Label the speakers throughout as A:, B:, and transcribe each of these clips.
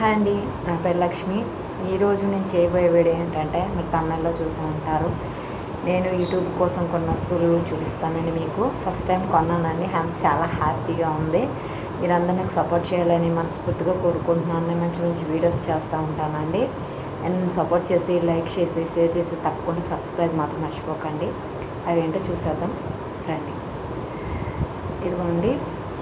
A: Hi అండి, నా పేరు లక్ష్మి. ఈరోజు నేను చేయబోయే వీడియో ఏంటంటే, మీరు తమిళలో చూసి ఉంటారు. నేను యూట్యూబ్ కోసం కొన్ని వస్తువులు చూపిస్తానండి మీకు. ఫస్ట్ టైం కొన్నానండి, చాలా హ్యాపీగా ఉంది. మీరందరూ నాకు సపోర్ట్ చేయాలని మనస్ఫూర్తిగా కోరుకుంటున్నాను. నేను మంచి మంచి వీడియోస్ చేస్తూ ఉంటానండి. అండ్ సపోర్ట్ చేసి, లైక్ చేసి, షేర్ చేసి, తప్పకుండా సబ్స్క్రైబ్ మాత్రం మర్చిపోకండి. అవి ఏంటో చూసేద్దాం రండి. ఇదిగోండి,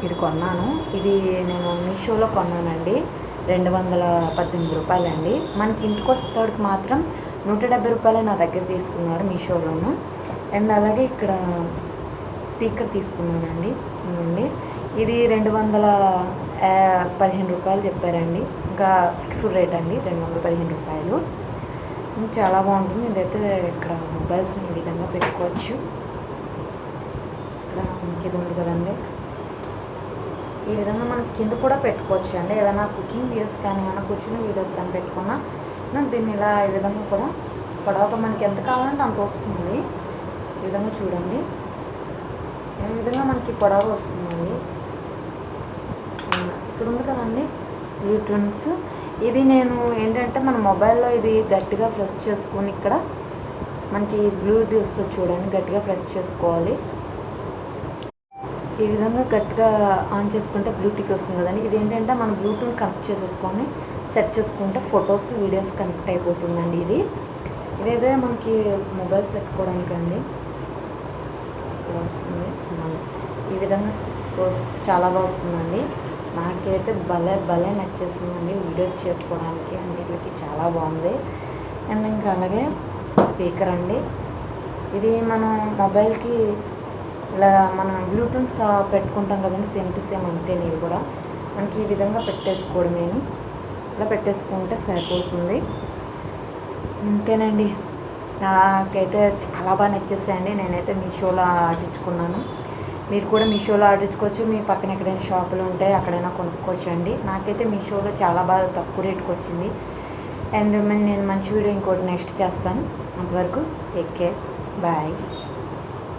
A: ఇది కొన్నాను. ఇది నేను మీషోలో కొన్నానండి. 218 రూపాయలండి. మనకి ఇంటికి వస్తేకి మాత్రం 170 రూపాయలే నా దగ్గర తీసుకున్నారు మీషోలోను. అండ్ అలాగే ఇక్కడ స్పీకర్ తీసుకున్నానండి. ఇది 215 రూపాయలు చెప్పారండి. ఇంకా ఫిక్స్డ్ రేట్ అండి, 215 రూపాయలు. చాలా బాగుంటుంది. ఇదైతే ఇక్కడ మొబైల్స్ని ఈ విధంగా పెట్టుకోవచ్చు. ఇక్కడ ఇది ఉంది కదండి, ఈ విధంగా మనం కింద కూడా పెట్టుకోవచ్చు అండి. ఏదైనా కుకింగ్ వీడియోస్ కానీ, ఏమైనా కూర్చుని వీడియోస్ కానీ పెట్టుకున్నా దీన్ని ఇలా ఈ విధంగా కూడా పొడవుగా మనకి ఎంత కావాలంటే అంత వస్తుంది. ఈ విధంగా చూడండి, ఈ విధంగా మనకి పొడవు వస్తుందండి. ఇక్కడ ఉంది కదండి బ్లూటూత్. ఇది నేను ఏంటంటే మన మొబైల్లో ఇది గట్టిగా ప్రెస్ చేసుకొని ఇక్కడ మనకి బ్లూటూత్ వస్తుంది చూడండి, గట్టిగా ప్రెస్ చేసుకోవాలి. ఈ విధంగా గట్టిగా ఆన్ చేసుకుంటే బ్లూటూత్ వస్తుంది కదండి. ఇది ఏంటంటే మనం బ్లూటూత్ కనెక్ట్ చేసేసుకొని సెట్ చేసుకుంటే ఫొటోస్ వీడియోస్ కనెక్ట్ అయిపోతుందండి. ఇదైతే మనకి మొబైల్ పెట్టుకోవడానికి అండి ఇక్కడ వస్తుంది. ఈ విధంగా చాలా బాగా వస్తుందండి. నాకైతే భలే నచ్చేసిందండి వీడియోస్ చేసుకోవడానికి. అన్నిటికి చాలా బాగుంది. అండ్ ఇంకా అలాగే స్పీకర్ అండి. ఇది మనం మొబైల్కి ఇలా మనం బ్లూటూత్ పెట్టుకుంటాం కదండి, సేమ్ టు సేమ్ అంతే. నేను కూడా మనకి ఈ విధంగా పెట్టేసుకోవడం, నేను ఇలా పెట్టేసుకుంటే సరిపోతుంది. అంతేనండి, నాకైతే చాలా బాగా నచ్చేసాయండి. నేనైతే మీషోలో ఆర్డర్ మీరు కూడా మీషోలో ఆర్డర్ మీ పక్కన ఎక్కడైనా షాపులు ఉంటే అక్కడైనా కొనుక్కోవచ్చు అండి. నాకైతే మీషోలో చాలా బాగా తక్కువ రేటుకి వచ్చింది. అండ్ నేను మంచి వీడియో ఇంకోటి నెక్స్ట్ చేస్తాను. అంతవరకు టేక్ కేర్, బాయ్.